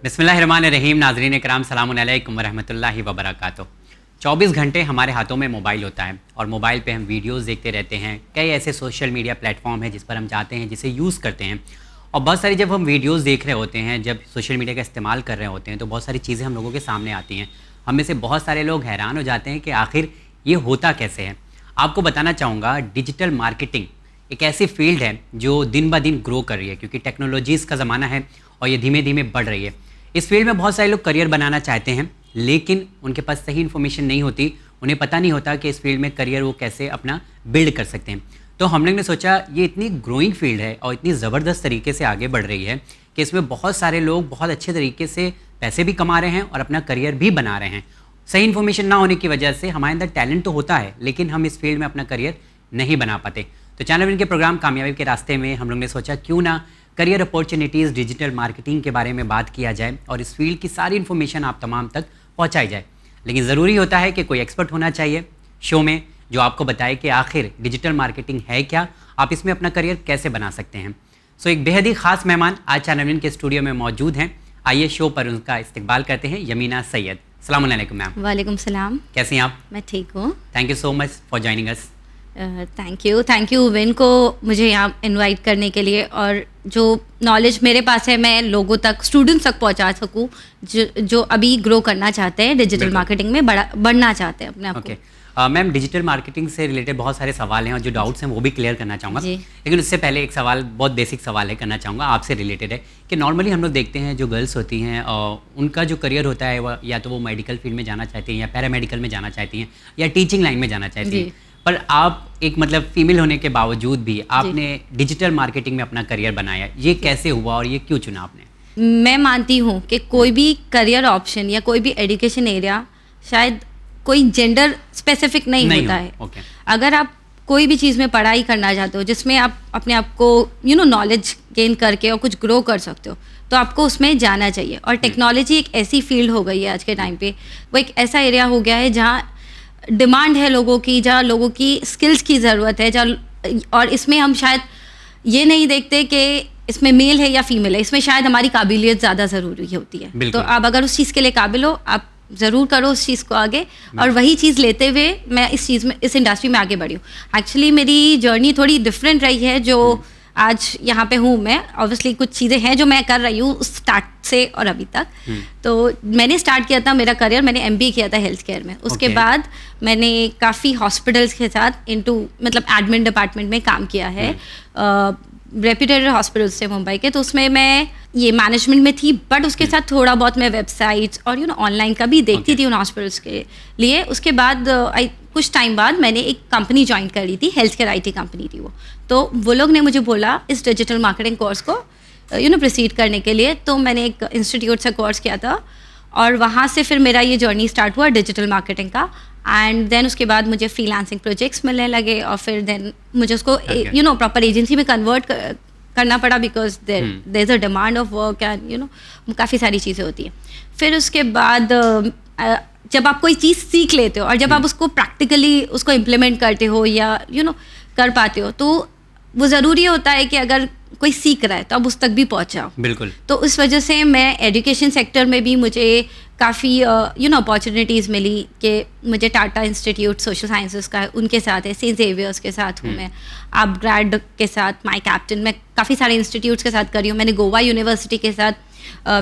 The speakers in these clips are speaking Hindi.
बिस्मिल्लाहिर्रहमानिर्रहीम। नाज़रीन इकराम, सलामुन अलैकुम वरहमतुल्लाहि वबरकातुहू। 24 घंटे हमारे हाथों में मोबाइल होता है और मोबाइल पे हम वीडियोस देखते रहते हैं। कई ऐसे सोशल मीडिया प्लेटफॉर्म है जिस पर हम जाते हैं, जिसे यूज़ करते हैं। और बहुत सारी जब हम वीडियोस देख रहे होते हैं, जब सोशल मीडिया का इस्तेमाल कर रहे होते हैं, तो बहुत सारी चीज़ें हम लोगों के सामने आती हैं। हम में से बहुत सारे लोग हैरान हो जाते हैं कि आखिर ये होता कैसे है। आपको बताना चाहूँगा, डिजिटल मार्केटिंग एक ऐसी फील्ड है जो दिन ब दिन ग्रो कर रही है, क्योंकि टेक्नोलॉजीज़ का ज़माना है और ये धीमे धीमे बढ़ रही है। इस फील्ड में बहुत सारे लोग करियर बनाना चाहते हैं, लेकिन उनके पास सही इन्फॉर्मेशन नहीं होती। उन्हें पता नहीं होता कि इस फील्ड में करियर वो कैसे अपना बिल्ड कर सकते हैं। तो हम लोग ने सोचा ये इतनी ग्रोइंग फील्ड है और इतनी ज़बरदस्त तरीके से आगे बढ़ रही है कि इसमें बहुत सारे लोग बहुत अच्छे तरीके से पैसे भी कमा रहे हैं और अपना करियर भी बना रहे हैं। सही इन्फॉर्मेशन ना होने की वजह से हमारे अंदर टैलेंट तो होता है, लेकिन हम इस फील्ड में अपना करियर नहीं बना पाते। तो चैनल विन के प्रोग्राम कामयाबी के रास्ते में हम लोग ने सोचा क्यों ना करियर अपॉर्चुनिटीज़ डिजिटल मार्केटिंग के बारे में बात किया जाए और इस फील्ड की सारी इन्फॉर्मेशन आप तमाम तक पहुंचाई जाए। लेकिन ज़रूरी होता है कि कोई एक्सपर्ट होना चाहिए शो में जो आपको बताए कि आखिर डिजिटल मार्केटिंग है क्या, आप इसमें अपना करियर कैसे बना सकते हैं। सो एक बेहद ही ख़ास मेहमान आज चैनल विन के स्टूडियो में मौजूद हैं। आइए शो पर उनका इस्तकबाल करते हैं। यमीना सैयद, अस्सलाम वालेकुम मैम। वालेकुम सलाम। कैसी हैं आप? मैं ठीक हूँ। Thank you so much for joining us. Thank you win को मुझे यहाँ इनवाइट करने के लिए, और जो नॉलेज मेरे पास है मैं लोगों तक, स्टूडेंट्स तक पहुँचा सकूँ जो अभी ग्रो करना चाहते हैं, डिजिटल मार्केटिंग में बढ़ना चाहते हैं अपने आप को। मैम, डिजिटल मार्केटिंग से रिलेटेड बहुत सारे सवाल हैं और जो डाउट्स हैं वो भी क्लियर करना चाहूँगा, लेकिन उससे पहले एक सवाल, बहुत बेसिक सवाल है, करना चाहूँगा आपसे रिलेटेड है कि नॉर्मली हम लोग देखते हैं जो गर्ल्स होती हैं उनका जो करियर होता है वो या तो वो मेडिकल फील्ड में जाना चाहती हैं या पैरामेडिकल में जाना चाहती हैं या टीचिंग लाइन में जाना चाहती हैं, पर आप एक मतलब फीमेल होने के बावजूद भी आपने डिजिटल मार्केटिंग में अपना करियर बनाया। ये कैसे हुआ और ये क्यों चुना आपने? मैं मानती हूँ कि कोई भी करियर ऑप्शन या कोई भी एजुकेशन एरिया शायद कोई जेंडर स्पेसिफिक नहीं होता है। अगर आप कोई भी चीज़ में पढ़ाई करना चाहते हो जिसमें आप अपने आप को नॉलेज गेन करके और कुछ ग्रो कर सकते हो, तो आपको उसमें जाना चाहिए। और टेक्नोलॉजी एक ऐसी फील्ड हो गई है आज के टाइम पे, वो एक ऐसा एरिया हो गया है जहाँ डिमांड है लोगों की, जहाँ लोगों की स्किल्स की ज़रूरत है, और इसमें हम शायद ये नहीं देखते कि इसमें मेल है या फीमेल है, इसमें शायद हमारी काबिलियत ज़्यादा ज़रूरी होती है। तो आप अगर उस चीज़ के लिए काबिल हो, आप ज़रूर करो उस चीज़ को आगे, और वही चीज़ लेते हुए मैं इस इंडस्ट्री में आगे बढ़ी हूँ। एक्चुअली मेरी जर्नी थोड़ी डिफरेंट रही है जो आज यहाँ पे हूँ मैं। ऑब्वियसली कुछ चीज़ें हैं जो मैं कर रही हूँ स्टार्ट से और अभी तक। तो मैंने स्टार्ट किया था मेरा करियर, मैंने MBA किया था हेल्थ केयर में। उसके बाद मैंने काफ़ी हॉस्पिटल्स के साथ मतलब एडमिन डिपार्टमेंट में काम किया है, रेप्यूटेड हॉस्पिटल्स थे मुंबई के। तो उसमें मैं ये मैनेजमेंट में थी, बट उसके साथ थोड़ा बहुत मैं वेबसाइट्स और ऑनलाइन का भी देखती थी उन हॉस्पिटल्स के लिए। उसके बाद कुछ टाइम बाद मैंने एक कंपनी ज्वाइन कर ली थी, हेल्थ केयर IT कंपनी थी वो। तो वो लोग ने मुझे बोला इस डिजिटल मार्केटिंग कोर्स को प्रोसीड करने के लिए। तो मैंने एक इंस्टीट्यूट से कोर्स किया था और वहाँ से फिर मेरा ये जर्नी स्टार्ट हुआ डिजिटल मार्केटिंग का। एंड देन उसके बाद मुझे फ्रीलांसिंग प्रोजेक्ट्स मिलने लगे और फिर देन मुझे उसको प्रॉपर एजेंसी में कन्वर्ट करना पड़ा, because there is a demand of work and काफ़ी सारी चीज़ें होती हैं। फिर उसके बाद जब आप कोई चीज़ सीख लेते हो और जब आप उसको प्रैक्टिकली उसको इम्प्लीमेंट करते हो या कर पाते हो, तो वो ज़रूरी होता है कि अगर कोई सीख रहा है तो आप उस तक भी पहुंचाओ। बिल्कुल। तो उस वजह से मैं एजुकेशन सेक्टर में भी मुझे काफ़ी अपॉर्चुनिटीज़ मिली कि मुझे टाटा इंस्टीट्यूट सोशल साइंसेस का उनके साथ है, सेंट जेवियर्स के साथ हूँ मैं, आप ग्रैड के साथ, माई कैप्टन, मैं काफ़ी सारे इंस्टीट्यूट्स के साथ करी हूँ। मैंने गोवा यूनिवर्सिटी के साथ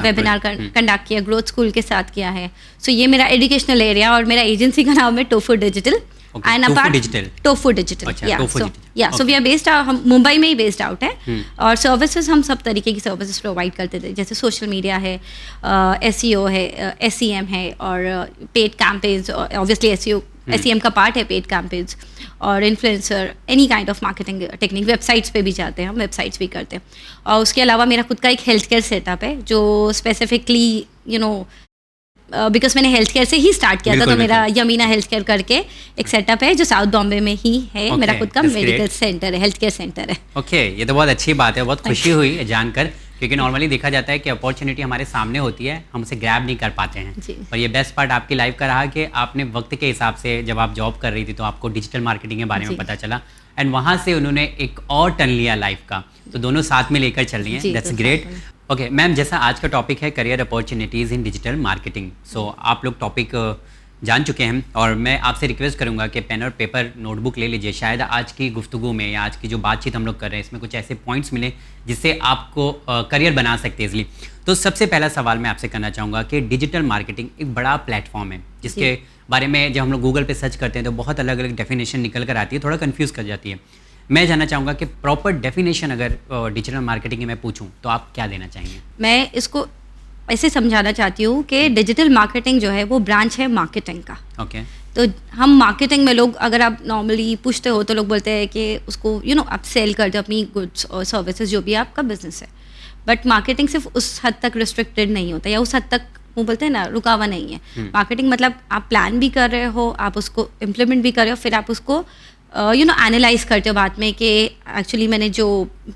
वेबिनार कंडक्ट किया, ग्रोथ स्कूल के साथ किया है। सो ये मेरा एजुकेशनल एरिया, और मेरा एजेंसी का नाम है tofu digital. And apart tofu digital, so we are based out, हम मुंबई में ही बेस्ड आउट है। और सर्विसेज हम सब तरीके की सर्विसेज प्रोवाइड करते थे, जैसे सोशल मीडिया है, SEO है, SEM है, और पेड कैंपेन्स, ऑब्वियसली SEM का पार्ट है पेड कैंपेन्स, और influencer, any kind of marketing technique. Websites पे भी जाते हैं हम, वेबसाइट्स भी करते हैं। और उसके अलावा मेरा खुद का एक हेल्थ केयर सेटअप है जो स्पेसिफिकली बिकॉज मैंने हेल्थ केयर से ही स्टार्ट किया था। तो मेरा यमीना हेल्थ केयर करके एक सेटअप है जो साउथ बॉम्बे में ही है। मेरा खुद का मेडिकल सेंटर है, हेल्थ केयर सेंटर है। ये तो बहुत अच्छी बात है, बहुत खुशी हुई जानकर, क्योंकि नॉर्मली देखा जाता है कि अपॉर्चुनिटी हमारे सामने होती है, हम उसे ग्रैब नहीं कर पाते हैं। और ये बेस्ट पार्ट आपकी लाइफ का रहा कि आपने वक्त के हिसाब से, जब आप जॉब कर रही थी तो आपको डिजिटल मार्केटिंग के बारे में पता चला, एंड वहाँ से उन्होंने एक और टर्न लिया लाइफ का, तो दोनों साथ में लेकर चल रही हैं। That's great. ओके मैम, जैसा आज का टॉपिक है career opportunities in digital marketing, so आप लोग टॉपिक जान चुके हैं और मैं आपसे रिक्वेस्ट करूंगा कि पेन और पेपर नोटबुक ले लीजिए। शायद आज की गुफ्तगू में या आज की जो बातचीत हम लोग कर रहे हैं इसमें कुछ ऐसे पॉइंट्स मिले जिससे आपको करियर बना सकते हैं इजली। तो सबसे पहला सवाल मैं आपसे करना चाहूँगा कि डिजिटल मार्केटिंग एक बड़ा प्लेटफॉर्म है जिसके बारे में जब हम लोग गूगल पे सर्च करते हैं तो बहुत अलग अलग डेफिनेशन निकल कर आती है, थोड़ा कन्फ्यूज़ कर जाती है। मैं जानना चाहूँगा कि प्रॉपर डेफिनेशन अगर डिजिटल मार्केटिंग की मैं पूछूँ तो आप क्या देना चाहेंगे? मैं इसको ऐसे समझाना चाहती हूँ कि डिजिटल मार्केटिंग जो है वो ब्रांच है मार्केटिंग का। ओके। तो हम मार्केटिंग में लोग, अगर आप नॉर्मली पूछते हो तो लोग बोलते हैं कि उसको आप सेल कर दो अपनी गुड्स और सर्विसेज, जो भी आपका बिजनेस है। बट मार्केटिंग सिर्फ उस हद तक रिस्ट्रिक्टेड नहीं होता या उस हद तक वो बोलते हैं ना रुकावा नहीं है। मार्केटिंग मतलब आप प्लान भी कर रहे हो, आप उसको इम्प्लीमेंट भी कर रहे हो, फिर आप उसको एनालाइज करते हो बाद में कि एक्चुअली मैंने जो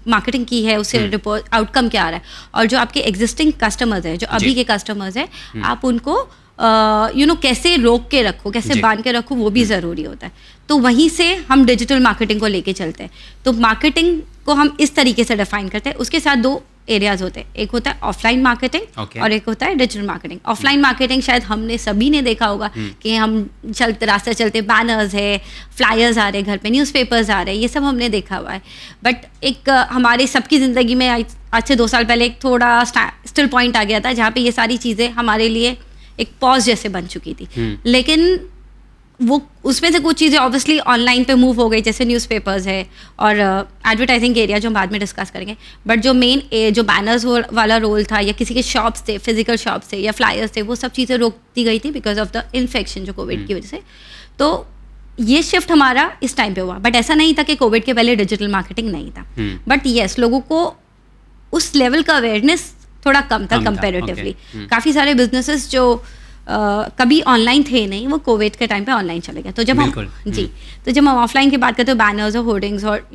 मार्केटिंग की है उससे रिपोर्ट आउटकम क्या आ रहा है, और जो आपके एग्जिस्टिंग कस्टमर्स हैं, जो अभी के कस्टमर्स हैं, आप उनको कैसे रोक के रखो, कैसे बांध के रखो, वो भी ज़रूरी होता है। तो वहीं से हम डिजिटल मार्केटिंग को लेके चलते हैं। तो मार्केटिंग को हम इस तरीके से डिफाइन करते हैं। उसके साथ दो एरियाज होते हैं, एक होता है ऑफलाइन मार्केटिंग और एक होता है डिजिटल मार्केटिंग। ऑफलाइन मार्केटिंग शायद हमने सभी ने देखा होगा कि हम रास्ते चलते बैनर्स है, फ्लायर्स आ रहे घर पे, न्यूज़पेपर्स आ रहे हैं, ये सब हमने देखा हुआ है। बट एक हमारे सबकी ज़िंदगी में आज से 2 साल पहले एक थोड़ा स्टिल पॉइंट आ गया था जहाँ पे ये सारी चीज़ें हमारे लिए एक पॉज जैसे बन चुकी थी। लेकिन वो उसमें से कुछ चीज़ें ऑब्वियसली ऑनलाइन पे मूव हो गई, जैसे न्यूज़पेपर्स है और एडवर्टाइजिंग एरिया जो हम बाद में डिस्कस करेंगे। बट जो मेन जो बैनर्स वाला रोल था, या किसी के शॉप्स थे, फिजिकल शॉप्स थे या फ्लायर्स थे, वो सब चीज़ें रोक दी गई थी बिकॉज ऑफ द इन्फेक्शन जो कोविड की वजह से। तो ये शिफ्ट हमारा इस टाइम पे हुआ। बट ऐसा नहीं था कि कोविड के पहले डिजिटल मार्केटिंग नहीं था। बट येस, लोगों को उस लेवल का अवेयरनेस थोड़ा कम था कंपेरेटिवली। काफ़ी सारे बिजनेसेस जो कभी ऑनलाइन थे नहीं, वो कोविड के टाइम पे ऑनलाइन चले गए। तो जब हम तो जब हम ऑफलाइन की बात करते हैं, बैनर्स और होर्डिंग्स और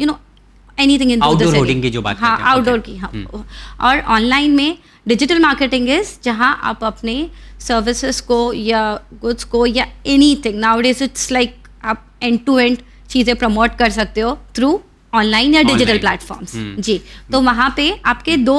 एनीथिंग इन आउटडोर होर्डिंग की जो बात करते हैं, हाँ आउटडोर की, हाँ। और ऑनलाइन में डिजिटल मार्केटिंग इज जहाँ आप अपने सर्विसेज को या गुड्स को या एनीथिंग, नाउअडेज इट्स लाइक आप एंड टू एंड चीज़ें प्रमोट कर सकते हो थ्रू ऑनलाइन या डिजिटल प्लेटफॉर्म्स। जी, तो वहाँ पे आपके 2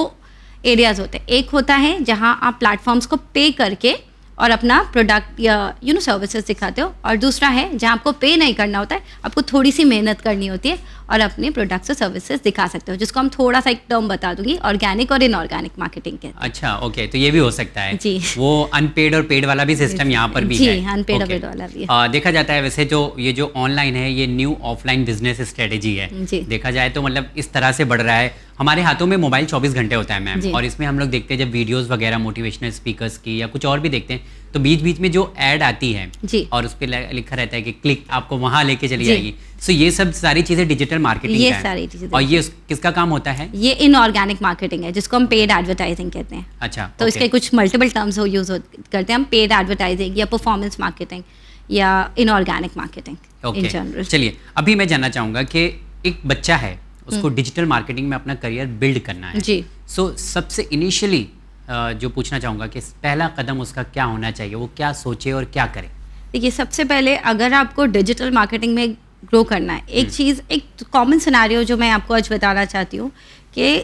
एरियाज होते हैं। एक होता है जहाँ आप प्लेटफॉर्म्स को पे करके और अपना प्रोडक्ट या सर्विसेज दिखाते हो, और दूसरा है जहाँ आपको पे नहीं करना होता है, आपको थोड़ी सी मेहनत करनी होती है और अपने प्रोडक्ट्स और सर्विसेज दिखा सकते हो, जिसको हम थोड़ा सा एक टर्म बता दूंगी, ऑर्गेनिक और इनऑर्गेनिक मार्केटिंग के। अच्छा, ओके, तो ये भी हो सकता है जी। वो अनपेड और पेड वाला भी सिस्टम यहाँ पर भी जी, है। अनपेड और पेड वाला भी है। देखा जाता है वैसे ये जो ऑनलाइन है ये न्यू ऑफलाइन बिजनेस स्ट्रेटेजी है। देखा जाए तो मतलब इस तरह से बढ़ रहा है। हमारे हाथों में मोबाइल 24 घंटे होता है मैम, और इसमें हम लोग देखते हैं जब वीडियोस वगैरह मोटिवेशनल स्पीकर्स की या कुछ और भी देखते हैं तो बीच बीच में जो ऐड आती है और उस पर लिखा रहता है कि क्लिक आपको वहां लेके चली जाएगी। सो ये सब सारी चीजें डिजिटल मार्केटिंग ये सारी चीजें, और ये किसका काम होता है? ये इनऑर्गेनिक मार्केटिंग है, जिसको हम पेड एडवर्टाइजिंग कहते हैं। अच्छा, तो इसके कुछ मल्टीपल टर्म्स यूज करते हैं हम, पेड एडवर्टाइजिंग या परफॉर्मेंस मार्केटिंग या इनऑर्गेनिक मार्केटिंग इन जनरल। चलिए, अभी मैं जानना चाहूंगा कि एक बच्चा है, उसको डिजिटल मार्केटिंग में अपना करियर बिल्ड करना है जी। सो सबसे इनिशियली जो पूछना चाहूँगा कि पहला कदम उसका क्या होना चाहिए, वो क्या सोचे और क्या करे? देखिए, सबसे पहले अगर आपको डिजिटल मार्केटिंग में ग्रो करना है, एक चीज़, एक कॉमन सिनेरियो जो मैं आपको आज बताना चाहती हूँ कि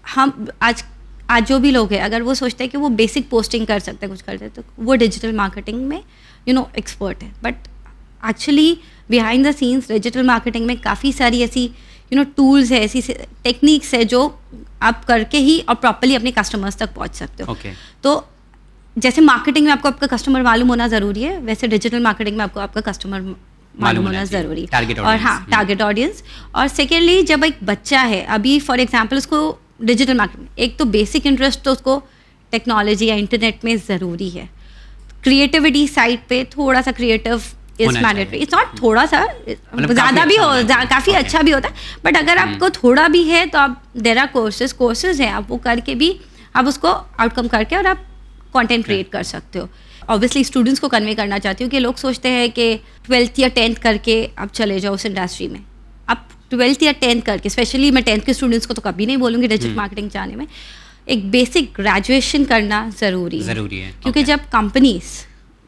हम आज जो भी लोग हैं, अगर वो सोचते हैं कि वो बेसिक पोस्टिंग कर सकते हैं, कुछ करते हैं, तो वो डिजिटल मार्केटिंग में एक्सपर्ट है। But actually behind the scenes digital marketing में काफ़ी सारी ऐसी टूल्स है, ऐसी टेक्निक्स है जो आप करके ही और प्रॉपर्ली अपने कस्टमर्स तक पहुंच सकते हो। तो जैसे मार्केटिंग में आपको आपका कस्टमर मालूम होना ज़रूरी है, वैसे डिजिटल मार्केटिंग में आपको आपका कस्टमर मालूम होना ज़रूरी है। और हाँ, टारगेट ऑडियंस। और सेकेंडली, जब एक बच्चा है अभी, फॉर एग्जाम्पल, उसको डिजिटल मार्केटिंग, एक तो बेसिक इंटरेस्ट तो उसको टेक्नोलॉजी या इंटरनेट में ज़रूरी है। क्रिएटिविटी साइड पे थोड़ा सा creative is mandatory. It's not थोड़ा सा, ज़्यादा भी हो, काफ़ी अच्छा भी होता है। बट अगर आपको थोड़ा भी है तो आप, देयर आर कोर्सेज हैं, आप वो करके भी आप उसको आउटकम करके और आप कंटेंट क्रिएट कर सकते हो। ऑब्वियसली स्टूडेंट्स को कन्वे करना चाहती हूँ कि लोग सोचते हैं कि 12th या 10th करके आप चले जाओ उस इंडस्ट्री में। आप 12th या 10th करके, स्पेशली मैं 10th के स्टूडेंट्स को तो कभी नहीं बोलूँगी डिजिटल मार्केटिंग जाने में, एक बेसिक ग्रेजुएशन करना ज़रूरी है। क्योंकि जब कंपनीज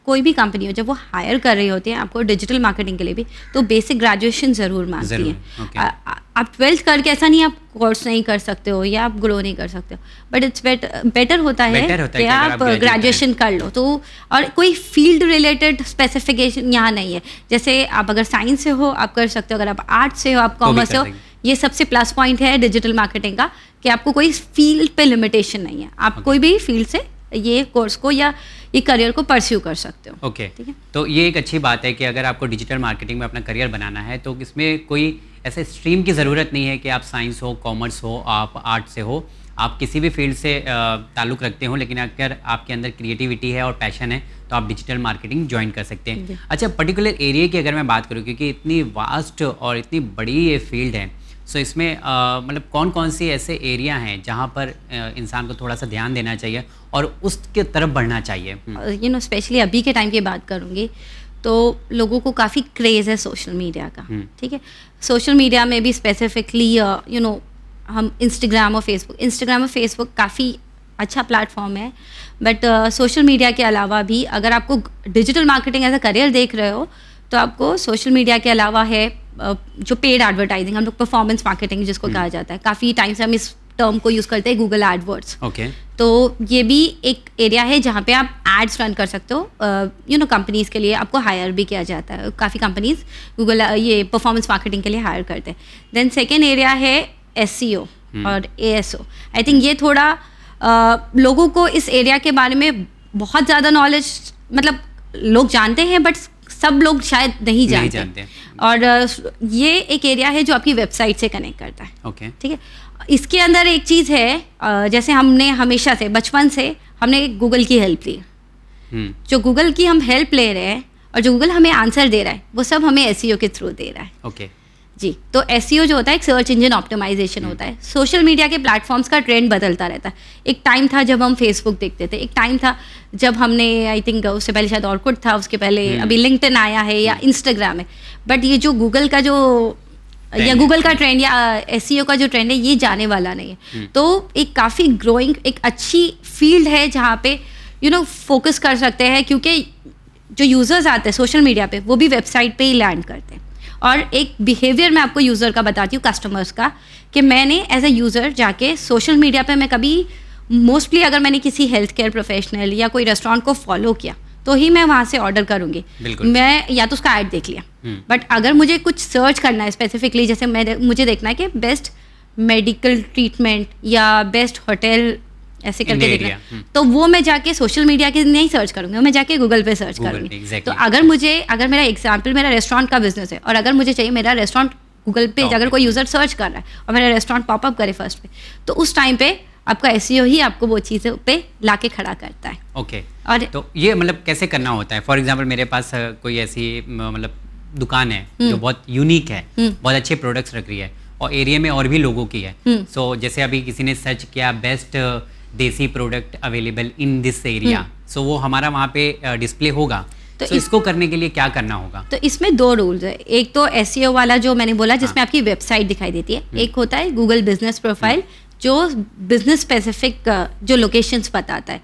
कोई भी कंपनी हो जब वो हायर कर रही होती है आपको डिजिटल मार्केटिंग के लिए भी, तो बेसिक ग्रेजुएशन ज़रूर मांगती है। आप 12th करके ऐसा नहीं आप कोर्स नहीं कर सकते हो या आप ग्रो नहीं कर सकते हो, बट इट्स बेटर होता है कि आप ग्रेजुएशन कर लो। तो और कोई फील्ड रिलेटेड स्पेसिफिकेशन यहाँ नहीं है, जैसे आप अगर साइंस से हो आप कर सकते हो, अगर आप आर्ट्स से हो, आप कॉमर्स से हो, ये सबसे प्लस पॉइंट है डिजिटल मार्केटिंग का कि आपको कोई फील्ड पे लिमिटेशन नहीं है, आप कोई भी फील्ड से ये कोर्स को या ये करियर को परस्यू कर सकते हो। ओके, तो ये एक अच्छी बात है कि अगर आपको डिजिटल मार्केटिंग में अपना करियर बनाना है तो इसमें कोई ऐसे स्ट्रीम की ज़रूरत नहीं है कि आप साइंस हो, कॉमर्स हो, आप आर्ट से हो, आप किसी भी फील्ड से ताल्लुक़ रखते हो, लेकिन अगर आपके अंदर क्रिएटिविटी है और पैशन है तो आप डिजिटल मार्केटिंग ज्वाइन कर सकते हैं। अच्छा, पर्टिकुलर एरिया की अगर मैं बात करूँ, क्योंकि इतनी वास्ट और इतनी बड़ी ये फील्ड है, सो इसमें मतलब कौन कौन सी ऐसे एरिया हैं जहाँ पर इंसान को थोड़ा सा ध्यान देना चाहिए और उसके तरफ बढ़ना चाहिए? यू नो, स्पेशली अभी के टाइम की बात करूँगी तो लोगों को काफ़ी क्रेज़ है सोशल मीडिया का। ठीक है, सोशल मीडिया में भी स्पेसिफिकली यू नो हम इंस्टाग्राम और फेसबुक काफ़ी अच्छा प्लेटफॉर्म है, बट सोशल मीडिया के अलावा भी अगर आपको digital marketing as a career देख रहे हो तो आपको सोशल मीडिया के अलावा है जो पेड एडवर्टाइजिंग, हम लोग परफॉर्मेंस मार्केटिंग जिसको कहा जाता है, काफ़ी टाइम से हम इस टर्म को यूज़ करते हैं, गूगल एडवर्ड्स। ओके, तो ये भी एक एरिया है जहाँ पे आप एड्स रन कर सकते हो। यू नो, कंपनीज़ के लिए आपको हायर भी किया जाता है, काफ़ी कंपनीज़ गूगल ये परफॉर्मेंस मार्केटिंग के लिए हायर करते हैं। देन सेकेंड एरिया है SEO और ASO। आई थिंक ये थोड़ा लोगों को इस एरिया के बारे में बहुत ज़्यादा नॉलेज, मतलब लोग जानते हैं बट सब लोग शायद नहीं जानते। और ये एक एरिया है जो आपकी वेबसाइट से कनेक्ट करता है। ओके, ठीक है, इसके अंदर एक चीज़ है, जैसे हमने हमेशा से बचपन से हमने गूगल की हेल्प ली। जो गूगल की हम हेल्प ले रहे हैं और जो गूगल हमें आंसर दे रहा है वो सब हमें SEO के थ्रू दे रहा है। ओके जी, तो SEO जो होता है एक सर्च इंजन ऑप्टिमाइजेशन होता है। सोशल मीडिया के प्लेटफॉर्म्स का ट्रेंड बदलता रहता है। एक टाइम था जब हम फेसबुक देखते थे, एक टाइम था जब हमने आई थिंक उससे पहले शायद ऑर्कुट था, उसके पहले अभी लिंक्डइन आया है या इंस्टाग्राम है, बट ये जो गूगल का जो या गूगल का ट्रेंड या SEO का जो ट्रेंड है ये जाने वाला नहीं है। तो एक काफ़ी ग्रोइंग एक अच्छी फील्ड है जहाँ पे यू नो फोकस कर सकते हैं, क्योंकि जो यूज़र्स आते हैं सोशल मीडिया पे वो भी वेबसाइट पे ही लैंड करते हैं। और एक बिहेवियर मैं आपको यूज़र का बताती हूँ, कस्टमर्स का, कि मैंने एज ए यूज़र जाके सोशल मीडिया पे मैं कभी मोस्टली अगर मैंने किसी हेल्थ केयर प्रोफेशनल या कोई रेस्टोरेंट को फॉलो किया तो ही मैं वहाँ से ऑर्डर करूँगी। मैं या तो उसका ऐड देख लिया, बट अगर मुझे कुछ सर्च करना है स्पेसिफिकली, जैसे मुझे देखना है कि बेस्ट मेडिकल ट्रीटमेंट या बेस्ट होटल ऐसे करके देखना, तो वो मैं जाके सोशल मीडिया के नहीं सर्च करूँगी, मैं जाके गूगल पे सर्च करूँगी। तो अगर मेरा एग्जाम्पल मेरा रेस्टोरेंट का बिजनेस है और अगर मुझे चाहिए मेरा रेस्टोरेंट गूगल पे अगर कोई यूज़र सर्च कर रहा है और मेरा रेस्टोरेंट पॉपअप करे फर्स्ट पे, तो उस टाइम पे आपका SEO ही आपको वो चीज़ें पे लाके खड़ा करता है। ओके, और तो ये मतलब कैसे करना होता है? फॉर एग्जाम्पल मेरे पास कोई ऐसी मतलब दुकान है जो बहुत यूनिक है, बहुत अच्छे प्रोडक्ट्स रख रही है और एरिया में और भी लोगों की है। सो जैसे अभी किसी ने सर्च किया best desi product available in this area, so वो हमारा वहाँ पे डिस्प्ले होगा। तो इसको करने के लिए क्या करना होगा? तो इसमें दो रूल्स है। एक तो SEO वाला जो मैंने बोला जिसमें आपकी वेबसाइट दिखाई देती है, एक होता है गूगल बिजनेस प्रोफाइल जो बिजनेस स्पेसिफिक जो लोकेशंस बताता है।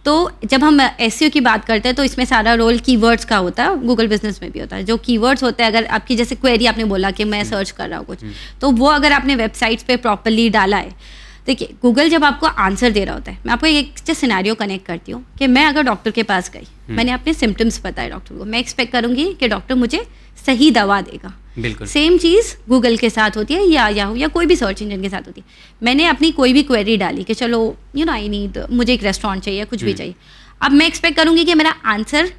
तो जब हम SEO की बात करते हैं तो इसमें सारा रोल कीवर्ड्स का होता है, गूगल बिजनेस में भी होता है। जो कीवर्ड्स होते हैं, अगर आपकी जैसे क्वेरी आपने बोला कि मैं सर्च कर रहा हूँ कुछ, तो वो अगर आपने वेबसाइट्स पे प्रॉपर्ली डाला है, देखिए गूगल जब आपको आंसर दे रहा होता है, मैं आपको एक सिनेरियो कनेक्ट करती हूँ कि मैं अगर डॉक्टर के पास गई, मैंने अपने सिम्टम्स बताए डॉक्टर को, मैं एक्सपेक्ट करूँगी कि डॉक्टर मुझे सही दवा देगा। बिल्कुल सेम चीज़ गूगल के साथ होती है या याहू या कोई भी सर्च इंजन के साथ होती है। मैंने अपनी कोई भी क्वेरी डाली कि चलो यू नो आई नीड, मुझे एक रेस्टोरेंट चाहिए, कुछ भी चाहिए, अब मैं एक्सपेक्ट करूँगी कि मेरा आंसर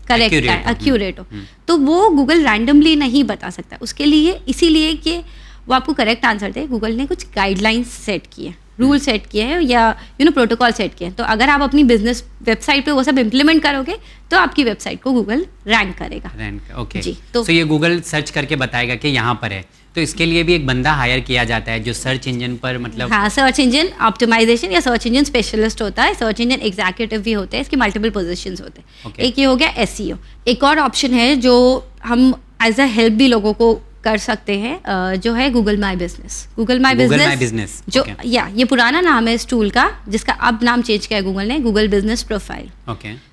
करेक्ट है, एक्यूरेट हो, तो वो गूगल रैंडमली नहीं बता सकता। उसके लिए इसीलिए कि वो आपको करेक्ट आंसर दे, गूगल ने कुछ गाइडलाइंस सेट किए हैं, रूल सेट किए हैं या यू नो प्रोटोकॉल सेट किए हैं। तो अगर आप अपनी बिजनेस वेबसाइट पे वो सब इम्प्लीमेंट करोगे तो आपकी वेबसाइट को गूगल रैंक करेगा। ओके जी, तो ये गूगल सर्च करके बताएगा कि यहाँ पर है, तो इसके लिए भी एक बंदा हायर किया जाता है जो सर्च इंजन पर मतलब हाँ, सर्च इंजन ऑप्टिमाइजेशन या सर्च इंजन स्पेशलिस्ट होता है, सर्च इंजन एग्जीक्यूटिव भी होते हैं, इसके मल्टीपल पोजीशंस होते हैं। एक ये हो गया SEO। एक और ऑप्शन है जो हम एज अ हेल्प भी लोगों को कर सकते हैं जो है Google my business. Google my business जो ये पुराना नाम है इस टूल का, जिसका अब नाम चेंज किया है गूगल ने, गूगल बिजनेस प्रोफाइल।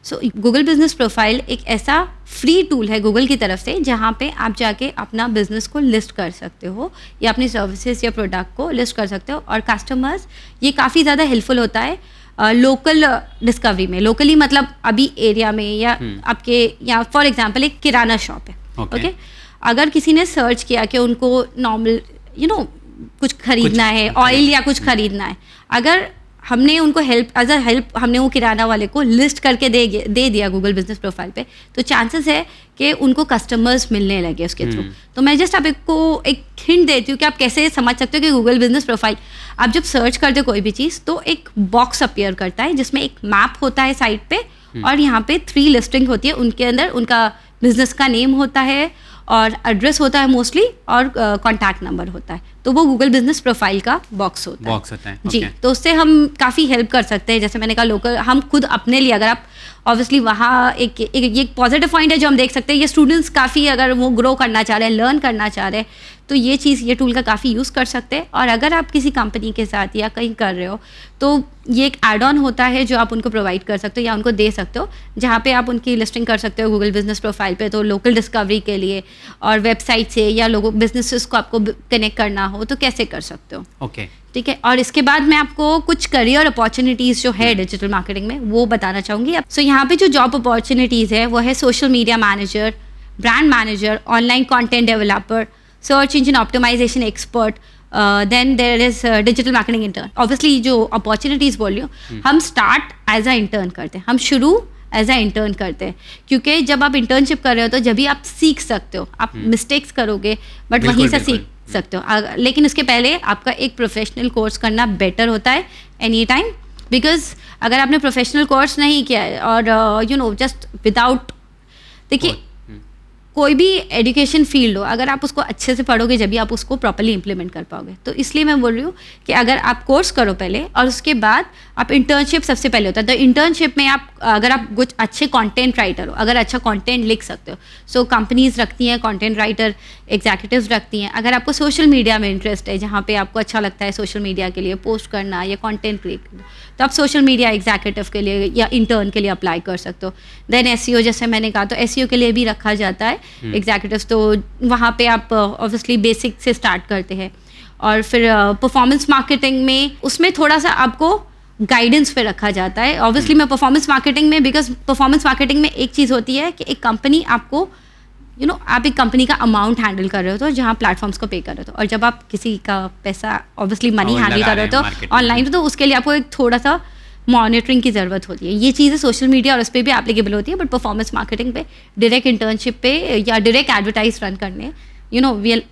सो गूगल बिजनेस प्रोफाइल एक ऐसा फ्री टूल है गूगल की तरफ से जहाँ पे आप जाके अपना बिजनेस को लिस्ट कर सकते हो या अपनी सर्विसेज या प्रोडक्ट को लिस्ट कर सकते हो। और कस्टमर्स, ये काफ़ी ज़्यादा हेल्पफुल होता है लोकल डिस्कवरी में। लोकली मतलब अभी एरिया में या आपके यहाँ फॉर एग्जांपल एक किराना शॉप है, ओके अगर किसी ने सर्च किया कि उनको नॉर्मल कुछ खरीदना है, ऑयल या कुछ खरीदना है, अगर हमने उनको एज अ हेल्प हमने वो किराना वाले को लिस्ट करके दे दिया गूगल बिजनेस प्रोफाइल पे, तो चांसेस है कि उनको कस्टमर्स मिलने लगे उसके थ्रू। तो मैं जस्ट आपको एक हिंट देती हूँ कि आप कैसे समझ सकते हो कि गूगल बिजनेस प्रोफाइल, आप जब सर्च करते हो कोई भी चीज़ तो एक बॉक्स अपीयर करता है जिसमें एक मैप होता है साइड पे, और यहाँ पे 3 लिस्टिंग होती है, उनके अंदर उनका बिजनेस का नेम होता है और एड्रेस होता है मोस्टली, और कॉन्टैक्ट नंबर होता है। तो वो गूगल बिजनेस प्रोफाइल का बॉक्स होता है। जी, तो उससे हम काफ़ी हेल्प कर सकते हैं। जैसे मैंने कहा लोकल, हम खुद अपने लिए, अगर आप ऑब्वियसली वहाँ एक पॉजिटिव पॉइंट है जो हम देख सकते हैं, ये स्टूडेंट्स काफ़ी अगर वो ग्रो करना चाह रहे हैं, लर्न करना चाह रहे हैं, तो ये टूल का काफ़ी यूज़ कर सकते हैं। और अगर आप किसी कंपनी के साथ या कहीं कर रहे हो तो ये एक एड ऑन होता है जो आप उनको प्रोवाइड कर सकते हो या उनको दे सकते हो, जहाँ पे आप उनकी लिस्टिंग कर सकते हो गूगल बिजनेस प्रोफाइल पे। तो लोकल डिस्कवरी के लिए और वेबसाइट से या लोगों बिजनेसेस को आपको कनेक्ट करना हो तो कैसे कर सकते हो। ओके, ठीक है। और इसके बाद मैं आपको कुछ करियर अपॉर्चुनिटीज़ जो है डिजिटल मार्केटिंग में वो बताना चाहूँगी। सो यहाँ पे जो जॉब अपॉर्चुनिटीज़ है वो है social media manager, brand manager, online content developer, search engine optimisation expert, then there is digital marketing intern. Obviously जो अपॉर्चुनिटीज़ बोल रही हूँ, हम स्टार्ट एज अ इंटर्न करते हैं, हम शुरू एज अ इंटर्न करते हैं, क्योंकि जब आप इंटर्नशिप कर रहे हो तो जब भी आप सीख सकते हो, आप मिस्टेक्स करोगे बट वहीं से सीख सकते हो। लेकिन उसके पहले आपका एक प्रोफेशनल कोर्स करना बेटर होता है एनी टाइम, बिकॉज अगर आपने प्रोफेशनल कोर्स नहीं किया है और जस्ट विदाउट, देखिए कोई भी एजुकेशन फील्ड हो, अगर आप उसको अच्छे से पढ़ोगे जब भी आप उसको प्रॉपर्ली इंप्लीमेंट कर पाओगे। तो इसलिए मैं बोल रही हूँ कि अगर आप कोर्स करो पहले और उसके बाद आप इंटर्नशिप सबसे पहले होता है। तो इंटर्नशिप में आप अगर आप कुछ अच्छे कंटेंट राइटर हो, अगर अच्छा कंटेंट लिख सकते हो, सो कंपनीज रखती हैं कंटेंट राइटर, एग्जीक्यूटिव्स रखती हैं। अगर आपको सोशल मीडिया में इंटरेस्ट है, जहाँ पे आपको अच्छा लगता है सोशल मीडिया के लिए पोस्ट करना या कंटेंट क्रिएट करना, तो आप सोशल मीडिया एग्जीक्यूटिव के लिए या इंटर्न के लिए अप्लाई कर सकते हो। देन एसईओ, जैसे मैंने कहा, तो एसईओ के लिए भी रखा जाता है एग्जीक्यूटिव्स। तो वहाँ पे आप ऑब्वियसली बेसिक से स्टार्ट करते हैं और फिर परफॉर्मेंस मार्केटिंग में उसमें थोड़ा सा आपको गाइडेंस पे रखा जाता है। ऑब्वियसली मैं परफॉर्मेंस मार्केटिंग में, बिकॉज परफॉर्मेंस मार्केटिंग में एक चीज़ होती है कि एक कंपनी आपको आप एक कंपनी का अमाउंट हैंडल कर रहे हो तो जहाँ प्लेटफॉर्म्स को पे कर रहे हो, और जब आप किसी का पैसा ऑब्वियसली मनी हैंडल कर रहे हो तो ऑनलाइन, तो उसके लिए आपको एक थोड़ा सा मॉनिटरिंग की ज़रूरत होती है। ये चीज़ें सोशल मीडिया और उस पर भी एप्लीकेबल होती है, बट परफॉर्मेंस मार्केटिंग पे, डायरेक्ट इंटर्नशिप पे या डायरेक्ट एडवर्टाइज रन करने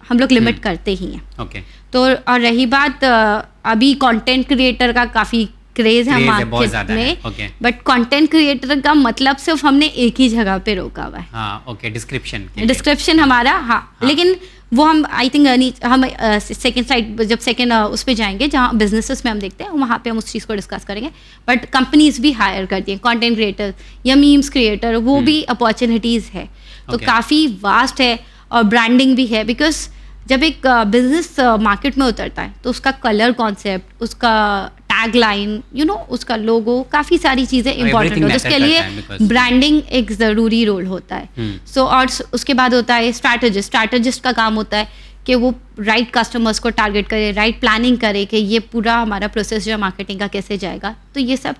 हम लोग लिमिट करते ही हैं। ओके। तो और रही बात अभी कंटेंट क्रिएटर का काफ़ी क्रेज है मार्केट में, बट कंटेंट क्रिएटर का मतलब सिर्फ हमने एक ही जगह पे रोका हुआ है। डिस्क्रिप्शन हमारा, लेकिन वो हम आई थिंक हम सेकेंड साइड, जब सेकेंड उस पर जाएंगे जहाँ बिजनेसेस में हम देखते हैं, वहाँ पे हम उस चीज़ को डिस्कस करेंगे। बट कंपनीज भी हायर करती हैं कंटेंट क्रिएटर या मीम्स क्रिएटर, वो भी अपॉर्चुनिटीज़ है। तो काफ़ी वास्ट है और ब्रांडिंग भी है, बिकॉज जब एक बिजनेस मार्केट में उतरता है तो उसका कलर कॉन्सेप्ट, उसका टैग लाइन, उसका लोगो, काफ़ी सारी चीज़ें इंपॉर्टेंट होती है। उसके लिए ब्रांडिंग एक ज़रूरी रोल होता है। सो और उसके बाद होता है स्ट्रैटेजिस्ट का काम होता है कि वो राइट कस्टमर्स को टारगेट करे, राइट प्लानिंग करे कि ये पूरा हमारा प्रोसेस जो मार्केटिंग का कैसे जाएगा। तो ये सब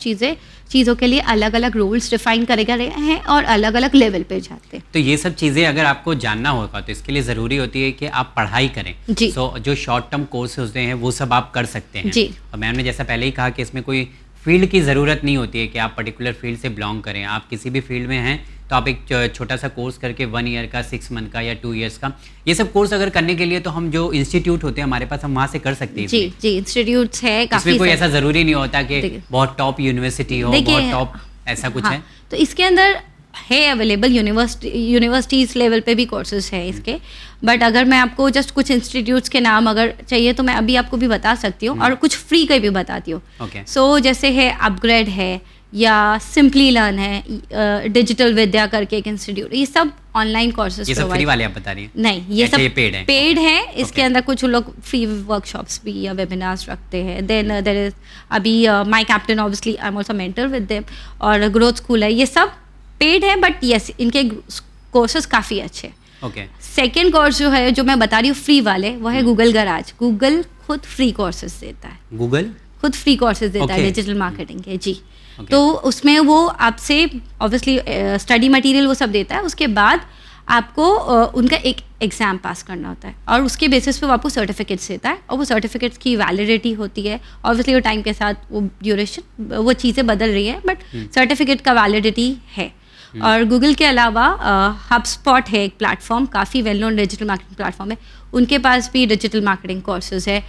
चीज़ों के लिए अलग अलग रोल्स डिफाइन करे गए हैं और अलग अलग लेवल पे जाते हैं। तो ये सब चीज़ें अगर आपको जानना होगा तो इसके लिए ज़रूरी होती है कि आप पढ़ाई करें। जी। सो जो शॉर्ट टर्म कोर्स होते हैं वो सब आप कर सकते हैं। जी। और मैंने जैसा पहले ही कहा कि इसमें कोई फील्ड की ज़रूरत नहीं होती है कि आप पर्टिकुलर फील्ड से बिलोंग करें। आप किसी भी फील्ड में हैं तो आप एक छोटा सा कोर्स करके 1 ईयर का, 6 मंथ का या 2 इयर्स का, ये सब कोर्स अगर करने के लिए तो हम जो इंस्टीट्यूट होते हैं हमारे पास, हम वहाँ से कर सकते हैं। जी, इंस्टीट्यूट्स है काफ़ी। इसमें कोई ऐसा ज़रूरी नहीं होता कि बहुत टॉप यूनिवर्सिटी हो, बहुत टॉप ऐसा कुछ है। तो इसके अंदर है अवेलेबल यूनिवर्सिटीज़ लेवल पे भी कोर्सेज है इसके, बट अगर मैं आपको जस्ट कुछ इंस्टीट्यूट्स के नाम अगर चाहिए तो मैं अभी आपको भी बता सकती हूँ और कुछ फ्री के भी बताती हूँ। सो जैसे है अपग्रेड है, या सिंपली लर्न है, डिजिटल विद्या करके एक इंस्टीट्यूट, ये सब ऑनलाइन कोर्सेज। ये सब फ्री वाले आप बता रही हैं? नहीं, ये सब पेड है। इसके अंदर कुछ लोग फ्री वर्कशॉप्स भी या वेबिनार्स रखते हैं। देन देयर इज अभी my captain, obviously I am also mentor with them, और ग्रोथ स्कूल है, ये सब पेड है, बट यस इनके कोर्सेज काफ़ी अच्छे। ओके। सेकेंड कोर्स जो है, जो मैं बता रही हूँ फ्री वाले, वो है गूगल गराज। गूगल खुद फ्री कोर्सेज देता है। गूगल खुद फ्री कोर्सेज देता है डिजिटल मार्केटिंग के, जी। तो उसमें वो आपसे ऑब्वियसली स्टडी मटेरियल वो सब देता है, उसके बाद आपको उनका एक एग्ज़ाम पास करना होता है, और उसके बेसिस पे वो आपको सर्टिफिकेट्स देता है, और वो सर्टिफिकेट्स की वैलिडिटी होती है। ऑब्वियसली वो टाइम के साथ वो ड्यूरेशन, वो चीज़ें बदल रही हैं, बट सर्टिफिकेट का वैलिडिटी है। और गूगल के अलावा हबस्पॉट है एक प्लेटफॉर्म, काफ़ी well known digital marketing platform है, उनके पास भी डिजिटल मार्केटिंग कोर्सेज है।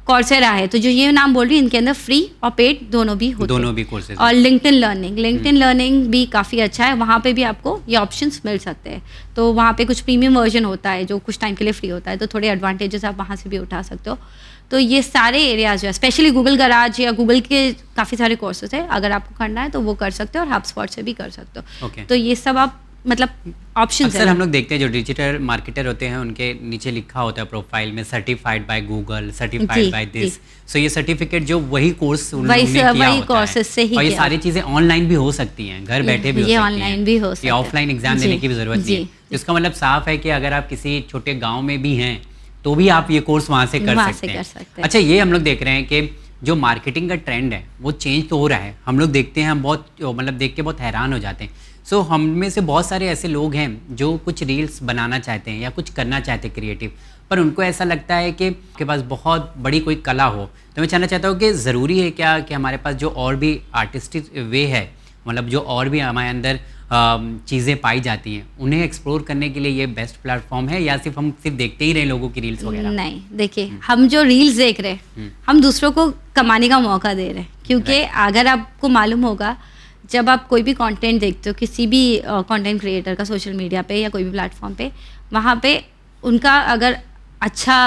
कॉर्सेरा है, तो जो ये नाम बोल रही है इनके अंदर फ्री और पेड दोनों भी होते हैं, दोनों भी कोर्सेज। और लिंक्डइन लर्निंग भी काफ़ी अच्छा है, वहाँ पे भी आपको ये ऑप्शंस मिल सकते हैं। तो वहाँ पे कुछ प्रीमियम वर्जन होता है जो कुछ टाइम के लिए फ्री होता है, तो थोड़े एडवांटेजेस आप वहाँ से भी उठा सकते हो। तो ये सारे एरियाज जो है, स्पेशली गूगल गराज या गूगल के काफ़ी सारे कोर्सेज है, अगर आपको करना है तो वो कर सकते हो, और हबस्पॉट से भी कर सकते हो। तो ये सब आप मतलब ऑप्शन अक्सर हम लोग देखते हैं जो डिजिटल मार्केटर होते हैं उनके नीचे लिखा होता है प्रोफाइल में certified by Google, certified by this. So ये सर्टिफिकेट जो वही कोर्स वही कोर्सेज से ही, और ये सारी चीजें ऑनलाइन भी हो सकती हैं, घर बैठे भी हो सकती हैं, ऑनलाइन भी हो सकती है, ऑफलाइन एग्जाम देने की भी जरूरत नहीं है। इसका मतलब साफ है कि अगर आप किसी छोटे गाँव में भी हैं तो भी आप ये कोर्स वहाँ से कर सकते हैं। अच्छा, ये हम लोग देख रहे हैं कि जो मार्केटिंग का ट्रेंड है वो चेंज तो हो रहा है, हम लोग देखते हैं, हम बहुत मतलब देख के बहुत हैरान हो जाते हैं। सो हम में से बहुत सारे ऐसे लोग हैं जो कुछ रील्स बनाना चाहते हैं या कुछ करना चाहते हैं क्रिएटिव, पर उनको ऐसा लगता है कि आपके पास बहुत बड़ी कोई कला हो। तो मैं जानना चाहता हूँ कि ज़रूरी है क्या कि हमारे पास जो और भी आर्टिस्टिक वे है, मतलब जो और भी हमारे अंदर चीज़ें पाई जाती हैं, उन्हें एक्सप्लोर करने के लिए ये बेस्ट प्लेटफॉर्म है, या सिर्फ हम सिर्फ देखते ही रहे लोगों की रील्स वगैरह? नहीं, देखिए हम जो रील्स देख रहे हैं हम दूसरों को कमाने का मौका दे रहे हैं, क्योंकि अगर आपको मालूम होगा, जब आप कोई भी कंटेंट देखते हो किसी भी कंटेंट क्रिएटर का सोशल मीडिया पे या कोई भी प्लेटफॉर्म पे, वहाँ पे उनका अगर अच्छा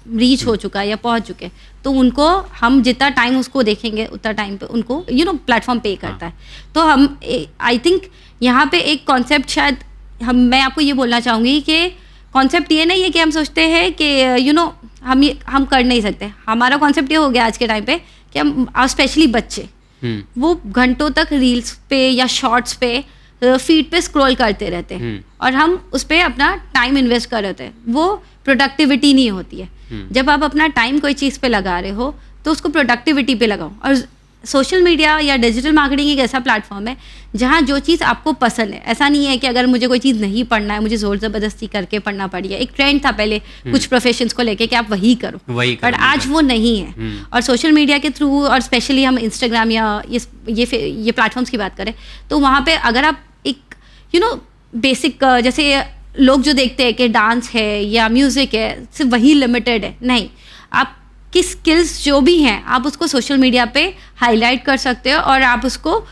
रीच हो चुका है या पहुँच चुके, तो उनको हम जितना टाइम उसको देखेंगे उतना टाइम पे उनको प्लेटफॉर्म पे करता है। तो हम आई थिंक यहाँ पे एक कॉन्सेप्ट शायद मैं आपको ये बोलना चाहूँगी कि कॉन्सेप्ट ये नहीं है कि हम सोचते हैं कि हम कर नहीं सकते। हमारा कॉन्सेप्ट ये हो गया आज के टाइम पे कि हम स्पेशली बच्चे वो घंटों तक रील्स पे या शॉर्ट्स पे फीड पे स्क्रॉल करते रहते हैं, और हम उस पर अपना टाइम इन्वेस्ट कर रहे हैं, वो प्रोडक्टिविटी नहीं होती है। जब आप अपना टाइम कोई चीज़ पे लगा रहे हो तो उसको प्रोडक्टिविटी पे लगाओ। और सोशल मीडिया या डिजिटल मार्केटिंग एक ऐसा प्लेटफॉर्म है जहाँ जो चीज़ आपको पसंद है, ऐसा नहीं है कि अगर मुझे कोई चीज़ नहीं पढ़ना है मुझे ज़ोर ज़बरदस्ती करके पढ़ना पड़ी है। एक ट्रेंड था पहले कुछ प्रोफेशंस को लेके कि आप वही करो, बट आज वो नहीं है। और सोशल मीडिया के थ्रू, और स्पेशली हम इंस्टाग्राम या ये प्लेटफॉर्म्स की बात करें, तो वहाँ पर अगर आप एक बेसिक जैसे लोग जो देखते हैं कि डांस है या म्यूज़िक है सिर्फ वही लिमिटेड है, नहीं, आप की स्किल्स जो भी हैं आप उसको सोशल मीडिया पे हाईलाइट कर सकते हो, और आप उसको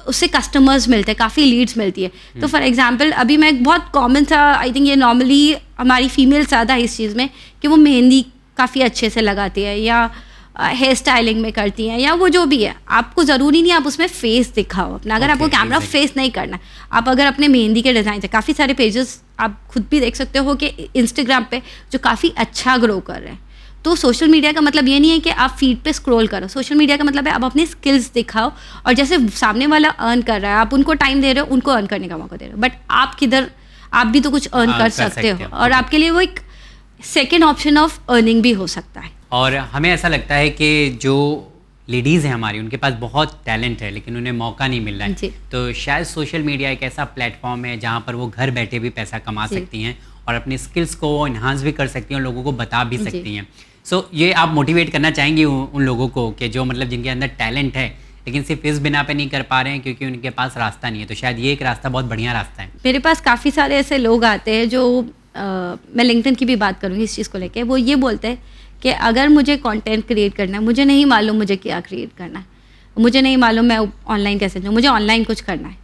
उससे कस्टमर्स मिलते हैं, काफ़ी लीड्स मिलती है। तो फॉर एग्जांपल अभी मैं बहुत कॉमन सा, आई थिंक ये नॉर्मली हमारी फीमेल ज़्यादा है इस चीज़ में कि वो मेहंदी काफ़ी अच्छे से लगाती है या हेयर स्टाइलिंग में करती हैं, या वो जो भी है, आपको ज़रूरी नहीं आप उसमें फेस दिखाओ अपना। अगर आपको कैमरा फेस नहीं करना, आप अगर अपने मेहंदी के डिज़ाइन से, काफ़ी सारे पेजेस आप खुद भी देख सकते हो कि इंस्टाग्राम पे जो काफ़ी अच्छा ग्रो कर रहे हैं। तो सोशल मीडिया का मतलब ये नहीं है कि आप फीड पे स्क्रॉल करो, सोशल मीडिया का मतलब है आप अपनी स्किल्स दिखाओ, और जैसे सामने वाला अर्न कर रहा है आप उनको टाइम दे रहे हो, उनको अर्न करने का मौका दे रहे हो, बट आप किधर, आप भी तो कुछ अर्न कर सकते हो, और आपके लिए वो एक सेकेंड ऑप्शन ऑफ अर्निंग भी हो सकता है। और हमें ऐसा लगता है कि जो लेडीज़ हैं हमारी, उनके पास बहुत टैलेंट है लेकिन उन्हें मौका नहीं मिल रहा है, तो शायद सोशल मीडिया एक ऐसा प्लेटफॉर्म है जहाँ पर वो घर बैठे भी पैसा कमा सकती हैं और अपनी स्किल्स को इन्हांस भी कर सकती हैं और लोगों को बता भी सकती हैं। सो ये आप मोटिवेट करना चाहेंगे उन लोगों को कि जो मतलब जिनके अंदर टैलेंट है लेकिन सिर्फ इस बिना पे नहीं कर पा रहे हैं क्योंकि उनके पास रास्ता नहीं है, तो शायद ये एक रास्ता बहुत बढ़िया रास्ता है। मेरे पास काफ़ी सारे ऐसे लोग आते हैं जो मैं लिंक्डइन की भी बात करूँगी इस चीज़ को लेके, वो ये बोलते हैं कि अगर मुझे कंटेंट क्रिएट करना है, मुझे नहीं मालूम मुझे क्या क्रिएट करना है, मुझे नहीं मालूम मैं ऑनलाइन कैसे जाऊँ, मुझे ऑनलाइन कुछ करना है,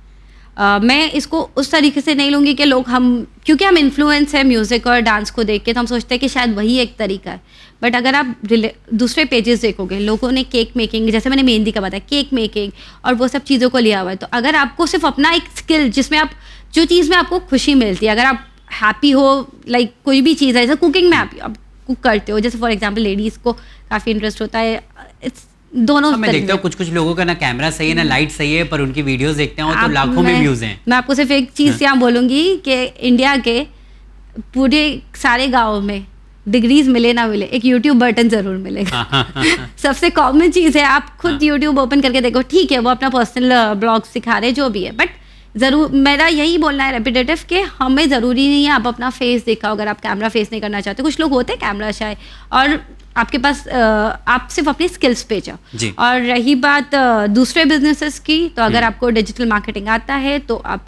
मैं इसको उस तरीके से नहीं लूँगी कि लोग क्योंकि हम इन्फ्लुएंस है म्यूज़िक और डांस को देख के, तो हम सोचते हैं कि शायद वही एक तरीका है। बट अगर आप दूसरे पेजेस देखोगे, लोगों ने केक मेकिंग, जैसे मैंने मेहंदी का बताया, केक मेकिंग और वो सब चीज़ों को लिया हुआ है। तो अगर आपको सिर्फ अपना एक स्किल, जिसमें आप जो चीज़ में आपको खुशी मिलती है, अगर आप हैप्पी हो, लाइक कोई भी चीज़ है, जैसे कुकिंग में आप कुक करते हो, जैसे फॉर एग्जांपल लेडीज़ को काफ़ी इंटरेस्ट होता है, इट्स दोनों। मैं देखता हूँ कुछ लोगों का ना कैमरा सही है ना लाइट सही है, पर उनकी वीडियोस देखते हैं तो लाखों में व्यूज हैं। मैं आपको सिर्फ एक चीज़ यहाँ बोलूँगी कि इंडिया के पूरे सारे गाँव में डिग्रीज मिले ना मिले, एक यूट्यूब बटन जरूर मिलेगा। सबसे कॉमन चीज़ है, आप खुद यूट्यूब ओपन करके देखो, ठीक है वो अपना पर्सनल ब्लॉग सिखा रहे जो भी है, बट ज़रूर मेरा यही बोलना है रेपिटेटिव कि हमें ज़रूरी नहीं है आप अपना फेस दिखाओ अगर आप कैमरा फेस नहीं करना चाहते। कुछ लोग होते हैं कैमरा शाय और आपके पास आप सिर्फ अपनी स्किल्स पे जाओ। और रही बात दूसरे बिजनेसेस की, तो अगर आपको डिजिटल मार्केटिंग आता है तो आप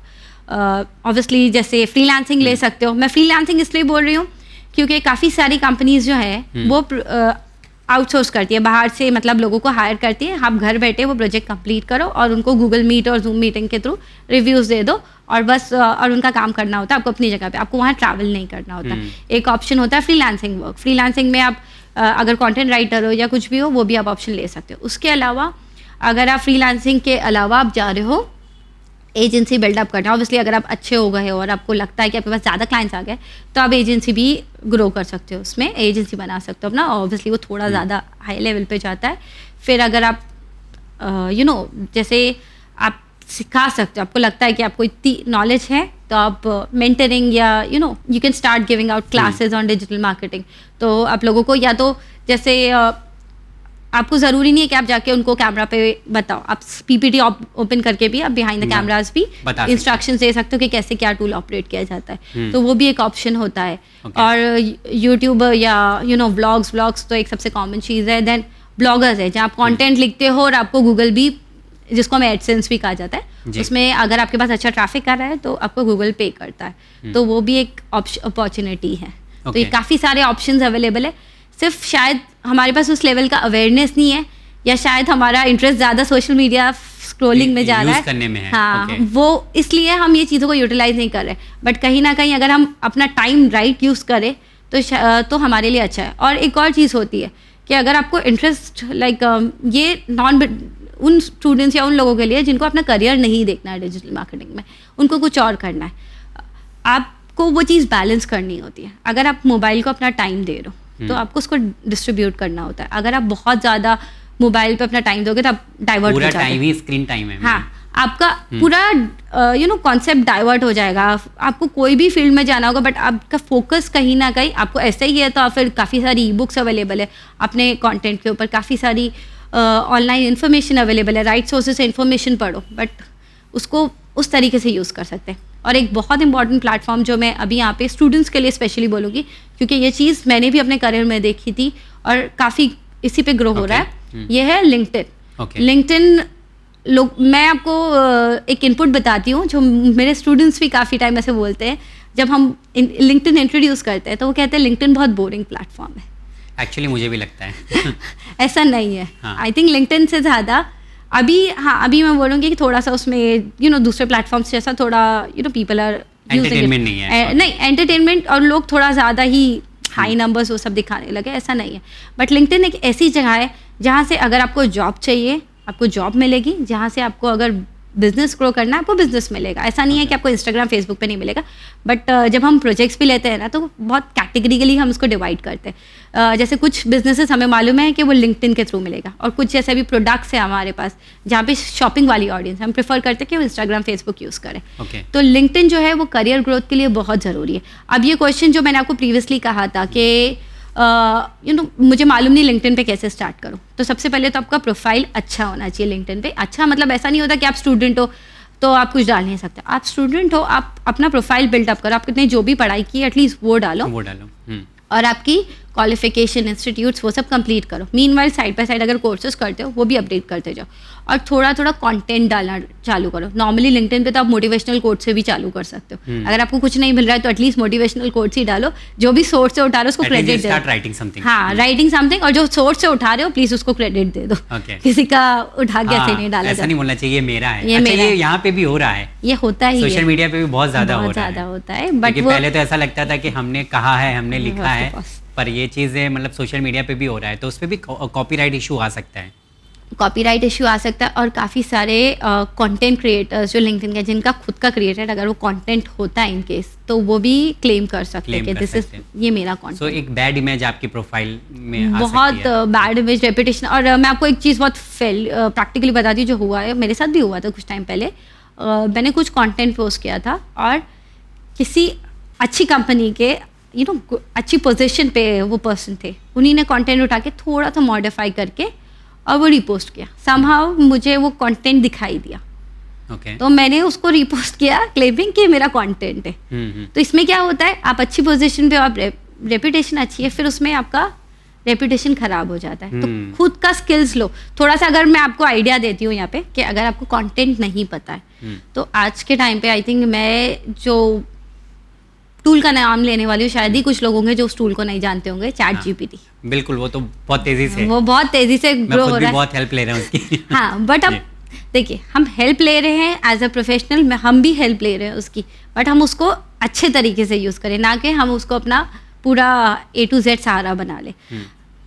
ऑब्वियसली जैसे फ्रीलांसिंग ले सकते हो। मैं फ्रीलांसिंग इसलिए बोल रही हूँ क्योंकि काफ़ी सारी कंपनीज जो है वो आउटसोर्स करती है बाहर से, मतलब लोगों को हायर करती है। आप घर बैठे वो प्रोजेक्ट कंप्लीट करो और उनको गूगल मीट और जूम मीटिंग के थ्रू रिव्यूज़ दे दो और बस और उनका काम करना होता है आपको अपनी जगह पे, आपको वहाँ ट्रैवल नहीं करना होता। एक ऑप्शन होता है फ्रीलांसिंग वर्क। फ्रीलांसिंग में आप अगर कंटेंट राइटर हो या कुछ भी हो वो भी आप ऑप्शन ले सकते हो। उसके अलावा अगर आप फ्रीलांसिंग के अलावा आप जा रहे हो एजेंसी बिल्डअप करना, ऑब्वियसली अगर आप अच्छे हो गए हो और आपको लगता है कि आपके पास ज़्यादा क्लाइंट्स आ गए तो आप एजेंसी भी ग्रो कर सकते हो, उसमें एजेंसी बना सकते हो अपना। ऑब्वियसली वो थोड़ा ज़्यादा हाई लेवल पे जाता है। फिर अगर आप जैसे आप सिखा सकते हो, आपको लगता है कि आपको इतनी नॉलेज है तो आप मेंटरिंग या you can start giving out classes on digital marketing. तो आप लोगों को या तो जैसे आपको ज़रूरी नहीं है कि आप जाके उनको कैमरा पे बताओ, आप पीपीटी ओपन करके भी आप बिहाइंड द कैमरास भी इंस्ट्रक्शंस दे सकते हो कि कैसे क्या टूल ऑपरेट किया जाता है। तो वो भी एक ऑप्शन होता है। और यूट्यूब या व्लॉग्स तो एक सबसे कॉमन चीज़ है। देन ब्लॉगर्स है जहाँ आप कंटेंट लिखते हो और आपको गूगल भी, जिसको हमें एडसेंस भी कहा जाता है, उसमें अगर आपके पास अच्छा ट्रैफिक आ रहा है तो आपको गूगल पे करता है, तो वो भी एक अपॉर्चुनिटी है। तो ये काफ़ी सारे ऑप्शंस अवेलेबल है। सिर्फ शायद हमारे पास उस लेवल का अवेयरनेस नहीं है या शायद हमारा इंटरेस्ट ज़्यादा सोशल मीडिया स्क्रॉलिंग में जा रहा है, करने में है। हाँ वो इसलिए हम ये चीज़ों को यूटिलाइज नहीं कर रहे। बट कहीं ना कहीं अगर हम अपना टाइम राइट यूज़ करें तो हमारे लिए अच्छा है। और एक और चीज़ होती है कि अगर आपको इंटरेस्ट ये उन स्टूडेंट्स या उन लोगों के लिए जिनको अपना करियर नहीं देखना है डिजिटल मार्केटिंग में, उनको कुछ और करना है, आपको वो चीज़ बैलेंस करनी होती है। अगर आप मोबाइल को अपना टाइम दे रहे हो तो आपको उसको डिस्ट्रीब्यूट करना होता है। अगर आप बहुत ज़्यादा मोबाइल पे अपना टाइम दोगे तो आप डाइवर्ट हो जाओगे। पूरा टाइम ही स्क्रीन टाइम है। हाँ, आपका पूरा कॉन्सेप्ट डाइवर्ट हो जाएगा। आपको कोई भी फील्ड में जाना होगा बट आपका फोकस कहीं ना कहीं आपको ऐसे ही है। तो फिर काफ़ी सारी ई बुक्स अवेलेबल है अपने कंटेंट के ऊपर, काफ़ी सारी ऑनलाइन इन्फॉर्मेशन अवेलेबल है। राइट सोर्सेज से इन्फॉर्मेशन पढ़ो बट उसको उस तरीके से यूज़ कर सकते हैं। और एक बहुत इंपॉर्टेंट प्लेटफॉर्म जो मैं अभी यहाँ पे स्टूडेंट्स के लिए स्पेशली बोलूँगी क्योंकि ये चीज़ मैंने भी अपने करियर में देखी थी और काफ़ी इसी पे ग्रो हो रहा है, ये है लिंक्डइन। लिंक्डइन मैं आपको एक इनपुट बताती हूँ जो मेरे स्टूडेंट्स भी काफ़ी टाइम ऐसे बोलते हैं। जब हम लिंक्डइन इंट्रोड्यूस करते हैं तो वो कहते हैं लिंक्डइन बहुत बोरिंग प्लेटफॉर्म है। एक्चुअली मुझे भी लगता है ऐसा नहीं है। आई थिंक लिंक्डइन से ज़्यादा अभी मैं बोलूँगी कि थोड़ा सा उसमें दूसरे प्लेटफॉर्म्स जैसा थोड़ा पीपल आर एंटरटेनमेंट नहीं है। नहीं, एंटरटेनमेंट और लोग थोड़ा ज़्यादा ही हाई नंबर्स वो सब दिखाने लगे, ऐसा नहीं है। बट लिंक्डइन एक ऐसी जगह है जहाँ से अगर आपको जॉब चाहिए आपको जॉब मिलेगी, जहाँ से आपको अगर बिजनेस ग्रो करना है आपको बिजनेस मिलेगा। ऐसा नहीं है कि आपको इंस्टाग्राम फेसबुक पे नहीं मिलेगा। बट जब हम प्रोजेक्ट्स भी लेते हैं ना तो बहुत कैटेगरिकली हम उसको डिवाइड करते हैं। जैसे कुछ बिजनेसेस हमें मालूम है कि वो लिंक्डइन के थ्रू मिलेगा और कुछ जैसे भी प्रोडक्ट्स है हमारे पास जहाँ पे शॉपिंग वाली ऑडियंस हम प्रेफर करते हैं कि वो इंस्टाग्राम फेसबुक यूज़ करें। तो लिंक्डइन जो है वो करियर ग्रोथ के लिए बहुत ज़रूरी है। अब ये क्वेश्चन जो मैंने आपको प्रीवियसली कहा था कि मुझे मालूम नहीं लिंक्डइन पे कैसे स्टार्ट करूँ, तो सबसे पहले तो आपका प्रोफाइल अच्छा होना चाहिए लिंक्डइन पे। अच्छा मतलब ऐसा नहीं होता कि आप स्टूडेंट हो तो आप कुछ डाल नहीं सकते। आप स्टूडेंट हो, आप अपना प्रोफाइल बिल्डअप करो, आपने जो भी पढ़ाई की एटलीस्ट वो डालो। और आपकी क्वालिफिकेशन इंस्टीट्यूट्स वो सब कंप्लीट करो। मीनवाइल साइड बाय साइड अगर कोर्सेज करते हो वो भी अपडेट करते जाओ, और थोड़ा थोड़ा कंटेंट डालना चालू करो। नॉर्मली लिंक्डइन पे तो आप मोटिवेशनल कोट से भी चालू कर सकते हो। अगर आपको कुछ नहीं मिल रहा है तो एटलीस्ट मोटिवेशनल कोट्स ही डालो, जो भी सोर्स से उठा रहे हो उसको क्रेडिट दो। हाँ, राइटिंग समथिंग, और जो सोर्स से उठा रहे हो प्लीज उसको क्रेडिट दे दो। किसी का उठा के ऐसे नहीं डाला, ऐसा नहीं बोलना चाहिए मेरा है। ये यहाँ पे भी हो रहा है, ये होता ही सोशल मीडिया पे भी बहुत ज्यादा होता है। बट पहले तो ऐसा लगता था कि हमने कहा है, हमने लिखा है, पर ये चीज़ें मतलब सोशल मीडिया पे भी हो रहा है, तो उस पर भी कॉपीराइट इशू आ सकता है। कॉपीराइट इशू आ सकता है, और काफ़ी सारे कंटेंट क्रिएटर्स जो लिंक्डइन के जिनका खुद का क्रिएटेड अगर वो कंटेंट होता है इन केस, तो वो भी क्लेम कर सकते हैं कि दिस इज ये मेरा कंटेंट। सो एक बैड इमेज आपकी प्रोफाइल में बहुत बैड इमेज, रेपुटेशन। और मैं आपको एक चीज़ बहुत प्रैक्टिकली बताती हूँ जो हुआ है, मेरे साथ भी हुआ था कुछ टाइम पहले। मैंने कुछ कंटेंट पोस्ट किया था और किसी अच्छी कंपनी के अच्छी पोजीशन पे वो पर्सन थे, उन्हीं ने कंटेंट उठा के थोड़ा सा मॉडिफाई करके और वो रिपोस्ट किया। समहाउ मुझे वो कंटेंट दिखाई दिया, तो मैंने उसको रिपोस्ट किया क्लेमिंग कि मेरा कंटेंट है। तो इसमें क्या होता है, आप अच्छी पोजीशन पे, आप रेपुटेशन अच्छी है, फिर उसमें आपका रेपुटेशन खराब हो जाता है। तो खुद का स्किल्स लो थोड़ा सा। अगर मैं आपको आइडिया देती हूँ यहाँ पे कि अगर आपको कंटेंट नहीं पता है तो आज के टाइम पे आई थिंक मैं जो टूल का नाम लेने वाली हूँ, शायद ही कुछ लोग होंगे जो उस टूल को नहीं जानते होंगे, चैट जीपीटी। बिल्कुल, वो तो बहुत तेजी से ग्रो हो रहा है, बहुत हेल्प ले रहे हैं उसकी। हाँ, बट अब देखिए, हम हेल्प ले रहे हैं एज अ प्रोफेशनल, हम भी हेल्प ले रहे हैं उसकी, बट हम उसको अच्छे तरीके से यूज़ करें, ना कि हम उसको अपना पूरा A to Z सहारा बना ले।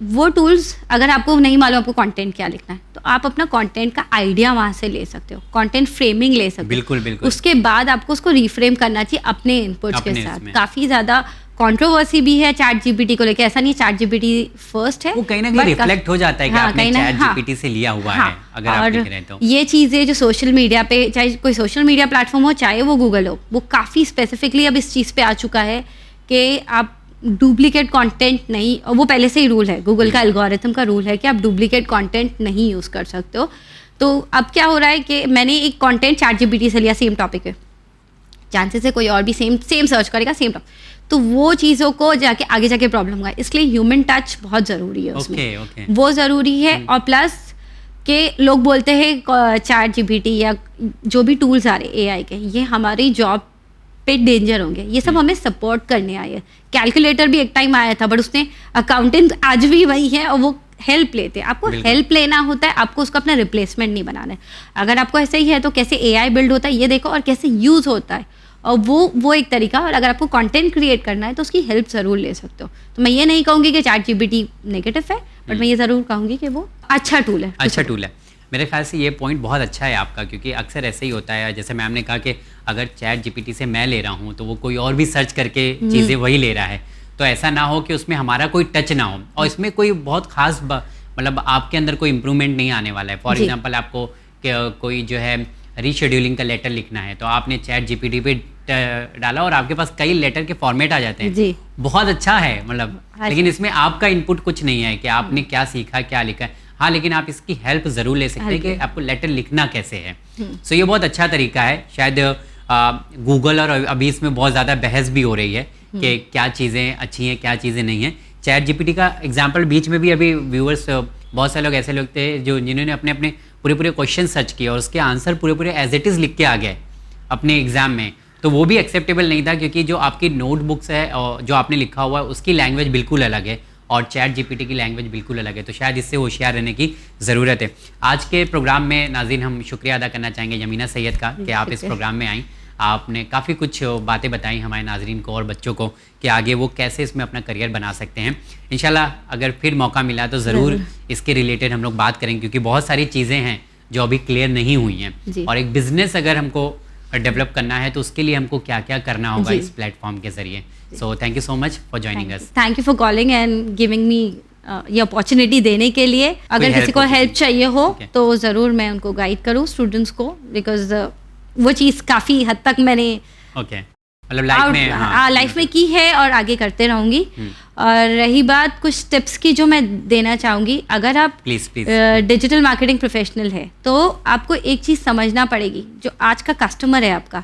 वो टूल्स अगर आपको नहीं मालूम आपको कंटेंट क्या लिखना है, तो आप अपना कंटेंट का आइडिया वहाँ से ले सकते हो, कंटेंट फ्रेमिंग ले सकते हो। बिल्कुल। उसके बाद आपको उसको रिफ्रेम करना चाहिए अपने इनपुट्स के साथ। काफ़ी ज़्यादा कंट्रोवर्सी भी है चैट जीपीटी को लेकर, ऐसा नहीं है चैट जीपीटी फर्स्ट है, वो कहीं ना कहीं रिफ्लेक्ट हो जाता है कि आपने चैट जीपीटी से लिया हुआ है, अगर आप लिख रहे हैं तो। ये चीज़ें जो सोशल मीडिया पे, चाहे कोई सोशल मीडिया प्लेटफॉर्म हो, चाहे वो गूगल हो, वो काफ़ी स्पेसिफिकली अब इस चीज़ पे आ चुका है कि आप डुप्लीकेट कंटेंट नहीं, और वो पहले से ही रूल है, गूगल का एल्गोरिथम का रूल है कि आप डुप्लीकेट कंटेंट नहीं यूज़ कर सकते हो। तो अब क्या हो रहा है कि मैंने एक कंटेंट चैट जीपीटी से लिया सेम टॉपिक पे, चांसेस है कोई और भी सेम सर्च करेगा सेम टॉपिक, तो वो चीज़ों को जाके आगे जाके प्रॉब्लम होगा। इसलिए ह्यूमन टच बहुत ज़रूरी है उसमें। वो ज़रूरी है। और प्लस के लोग बोलते हैं चैट जीपीटी या जो भी टूल्स आ रहे AI के, ये हमारी जॉब पे डेंजर होंगे, ये सब हमें सपोर्ट करने आए हैं। कैलकुलेटर भी एक टाइम आया था, बट उसने अकाउंटेंट आज भी वही है और वो हेल्प लेते हैं। आपको हेल्प लेना होता है, आपको उसका अपना रिप्लेसमेंट नहीं बनाना है। अगर आपको ऐसे ही है तो कैसे AI बिल्ड होता है ये देखो, और कैसे यूज़ होता है, और वो एक तरीका। और अगर आपको कंटेंट क्रिएट करना है तो उसकी हेल्प ज़रूर ले सकते हो। तो मैं ये नहीं कहूँगी कि चैट जीपीटी नेगेटिव है, बट मैं ये ज़रूर कहूँगी कि वो अच्छा टूल है। अच्छा टूल है। मेरे ख्याल से ये पॉइंट बहुत अच्छा है आपका, क्योंकि अक्सर ऐसे ही होता है, जैसे मैम ने कहा कि अगर चैट जीपीटी से मैं ले रहा हूँ तो वो कोई और भी सर्च करके चीज़ें वही ले रहा है, तो ऐसा ना हो कि उसमें हमारा कोई टच ना हो, और इसमें कोई बहुत खास मतलब आपके अंदर कोई इम्प्रूवमेंट नहीं आने वाला है। फॉर एग्जाम्पल, आपको कोई जो है रीशेड्यूलिंग का लेटर लिखना है, तो आपने चैट जीपीटी पे डाला और आपके पास कई लेटर के फॉर्मेट आ जाते हैं। बहुत अच्छा है मतलब, लेकिन इसमें आपका इनपुट कुछ नहीं है कि आपने क्या सीखा, क्या लिखा है। हाँ, लेकिन आप इसकी हेल्प ज़रूर ले सकते हैं कि आपको लेटर लिखना कैसे है। सो ये बहुत अच्छा तरीका है। शायद गूगल और अभी इसमें बहुत ज़्यादा बहस भी हो रही है कि क्या चीज़ें अच्छी हैं, क्या चीज़ें नहीं हैं। चैट जीपीटी का एग्जाम्पल बीच में भी अभी व्यूअर्स, बहुत सारे लोग ऐसे लोग थे जिन्होंने अपने पूरे क्वेश्चन सर्च किए और उसके आंसर पूरे एज इट इज़ लिख के आ गए अपने एग्ज़ाम में, तो वो भी एक्सेप्टेबल नहीं था, क्योंकि जो आपकी नोटबुक्स है और जो आपने लिखा हुआ है उसकी लैंग्वेज बिल्कुल अलग है और चैट जीपीटी की लैंग्वेज बिल्कुल अलग है। तो शायद इससे होशियार रहने की ज़रूरत है। आज के प्रोग्राम में नाज़रीन हम शुक्रिया अदा करना चाहेंगे यमीना सैयद का कि आप इस प्रोग्राम में आई। आपने काफ़ी कुछ बातें बताई हमारे नाज़रीन को और बच्चों को कि आगे वो कैसे इसमें अपना करियर बना सकते हैं। इंशाल्लाह अगर फिर मौका मिला तो ज़रूर इसके रिलेटेड हम लोग बात करेंगे, क्योंकि बहुत सारी चीज़ें हैं जो अभी क्लियर नहीं हुई हैं, और एक बिज़नेस अगर हमको डेवलप करना है तो उसके लिए हमको क्या क्या करना होगा इस प्लेटफॉर्म के जरिए। So thank you so much for joining us. Thank you for calling and giving me ये अपॉर्चुनिटी देने के लिए। अगर किसी को हेल्प चाहिए हो तो ज़रूर मैं उनको गाइड करूँ, स्टूडेंट्स को, बिकॉज वो चीज़ काफ़ी हद तक मैंने मतलब लाइफ में की है और आगे करते रहूँगी। और रही बात कुछ टिप्स की जो मैं देना चाहूँगी, अगर आप डिजिटल मार्केटिंग प्रोफेशनल है तो आपको एक चीज़ समझना पड़ेगी, जो आज का कस्टमर है आपका,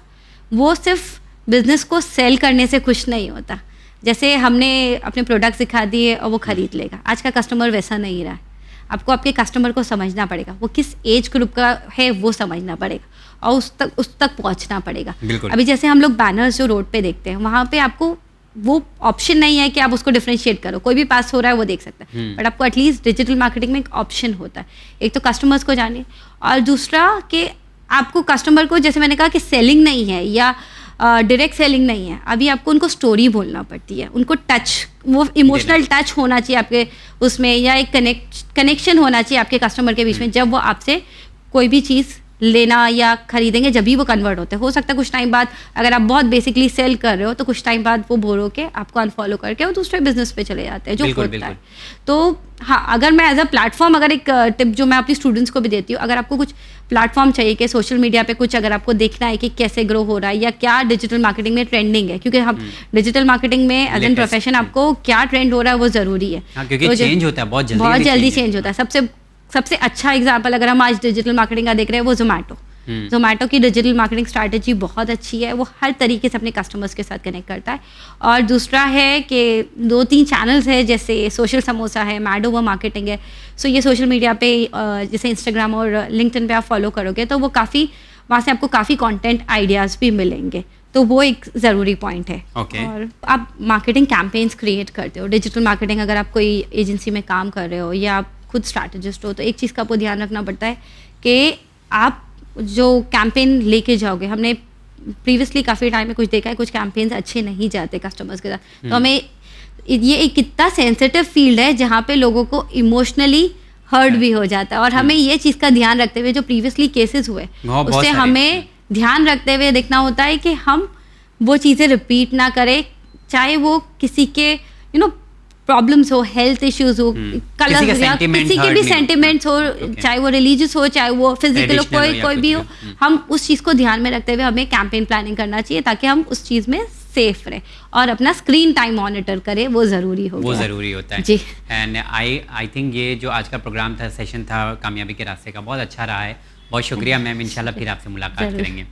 वो सिर्फ बिजनेस को सेल करने से खुश नहीं होता, जैसे हमने अपने प्रोडक्ट्स दिखा दिए और वो खरीद लेगा, आज का कस्टमर वैसा नहीं रहा है। आपको आपके कस्टमर को समझना पड़ेगा, वो किस एज ग्रुप का है वो समझना पड़ेगा और उस तक पहुंचना पड़ेगा। अभी जैसे हम लोग बैनर्स जो रोड पे देखते हैं, वहाँ पे आपको वो ऑप्शन नहीं है कि आप उसको डिफरेंशिएट करो, कोई भी पास हो रहा है वो देख सकता है, बट आपको एटलीस्ट डिजिटल मार्केटिंग में एक ऑप्शन होता है, एक तो कस्टमर्स को जानिए और दूसरा कि आपको कस्टमर को, जैसे मैंने कहा कि सेलिंग नहीं है या डायरेक्ट सेलिंग नहीं है, अभी आपको उनको स्टोरी बोलना पड़ती है, उनको टच, वो इमोशनल टच होना चाहिए आपके उसमें, या एक कनेक्शन होना चाहिए आपके कस्टमर के बीच में। जब वो आपसे कोई भी चीज़ लेना या खरीदेंगे, जब भी वो कन्वर्ट होते हैं। हो सकता है कुछ टाइम बाद, अगर आप बहुत बेसिकली सेल कर रहे हो तो कुछ टाइम बाद वो बोर होके आपको अनफॉलो करके वो दूसरे बिजनेस पे चले जाते हैं, जो होता है। तो हाँ, अगर मैं एज अ प्लेटफॉर्म, अगर एक टिप जो मैं अपनी स्टूडेंट्स को भी देती हूँ, अगर आपको कुछ प्लेटफॉर्म चाहिए कि सोशल मीडिया पे कुछ अगर आपको देखना है कि कैसे ग्रो हो रहा है या क्या डिजिटल मार्केटिंग में ट्रेंडिंग है, क्योंकि हम डिजिटल मार्केटिंग में एज एन प्रोफेशन आपको क्या ट्रेंड हो रहा है वो ज़रूरी है, क्योंकि चेंज होता है, बहुत जल्दी चेंज होता है। सबसे अच्छा एग्जाम्पल अगर हम आज डिजिटल मार्केटिंग का देख रहे हैं वो जोमेटो की डिजिटल मार्केटिंग स्ट्रैटेजी बहुत अच्छी है, वो हर तरीके से अपने कस्टमर्स के साथ कनेक्ट करता है। और दूसरा है कि 2-3 चैनल्स है, जैसे सोशल समोसा है, मैड ओवर मार्केटिंग है। सो ये सोशल मीडिया पे जैसे इंस्टाग्राम और लिंक्डइन पे आप फॉलो करोगे तो वो काफ़ी, वहाँ से आपको काफ़ी कंटेंट आइडियाज़ भी मिलेंगे, तो वो एक ज़रूरी पॉइंट है। और आप मार्केटिंग कैंपेन्स क्रिएट करते हो, डिजिटल मार्केटिंग अगर आप कोई एजेंसी में काम कर रहे हो या आप खुद स्ट्रैटेजिस्ट हो, तो एक चीज़ का आपको ध्यान रखना पड़ता है कि आप जो कैंपेन लेके जाओगे, हमने प्रीवियसली काफ़ी टाइम में कुछ देखा है, कुछ कैंपेन्स अच्छे नहीं जाते कस्टमर्स के साथ, तो हमें ये एक कितना सेंसिटिव फील्ड है जहाँ पे लोगों को इमोशनली हर्ट भी हो जाता है, और हमें ये चीज़ का ध्यान रखते हुए, जो प्रीवियसली केसेस हुए उससे हमें ध्यान रखते हुए देखना होता है कि हम वो चीज़ें रिपीट ना करें, चाहे वो किसी के प्रॉब्लम्स हो, हेल्थ इश्यूज हो, कलर या किसी के भी सेंटिमेंट्स हो, चाहे वो रिलीजियस हो, चाहे वो फिजिकल हो, कोई भी हो, हम उस चीज़ को ध्यान में रखते हुए हमें कैंपेन प्लानिंग करना चाहिए ताकि हम उस चीज़ में सेफ रहे और अपना स्क्रीन टाइम मॉनिटर करें, वो ज़रूरी होता है जी। एंड आई थिंक ये जो आज का प्रोग्राम था, सेशन था कामयाबी के रास्ते का, बहुत अच्छा रहा है। बहुत शुक्रिया मैम, इंशाल्लाह फिर आपसे मुलाकात करेंगे।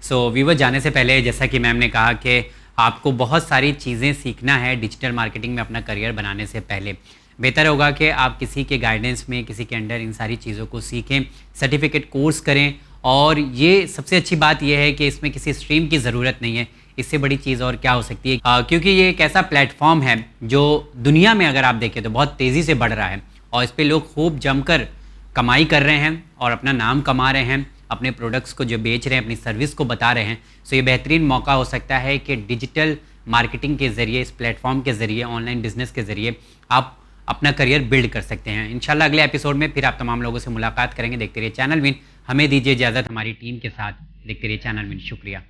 सो व्यूअर, जाने से पहले जैसा कि मैम ने कहा कि आपको बहुत सारी चीज़ें सीखना है डिजिटल मार्केटिंग में अपना करियर बनाने से पहले, बेहतर होगा कि आप किसी के गाइडेंस में, किसी के अंडर इन सारी चीज़ों को सीखें, सर्टिफिकेट कोर्स करें। और ये सबसे अच्छी बात यह है कि इसमें किसी स्ट्रीम की ज़रूरत नहीं है, इससे बड़ी चीज़ और क्या हो सकती है, क्योंकि ये एक ऐसा प्लेटफॉर्म है जो दुनिया में अगर आप देखें तो बहुत तेज़ी से बढ़ रहा है और इस पर लोग खूब जमकर कमाई कर रहे हैं और अपना नाम कमा रहे हैं, अपने प्रोडक्ट्स को जो बेच रहे हैं, अपनी सर्विस को बता रहे हैं। सो ये बेहतरीन मौका हो सकता है कि डिजिटल मार्केटिंग के ज़रिए, इस प्लेटफॉर्म के ज़रिए, ऑनलाइन बिजनेस के ज़रिए आप अपना करियर बिल्ड कर सकते हैं। इंशाल्लाह अगले एपिसोड में फिर आप तमाम लोगों से मुलाकात करेंगे। देखते रहिए चैनल विन। हमें दीजिए इजाज़त हमारी टीम के साथ। देखते रहिए चैनल विन। शुक्रिया।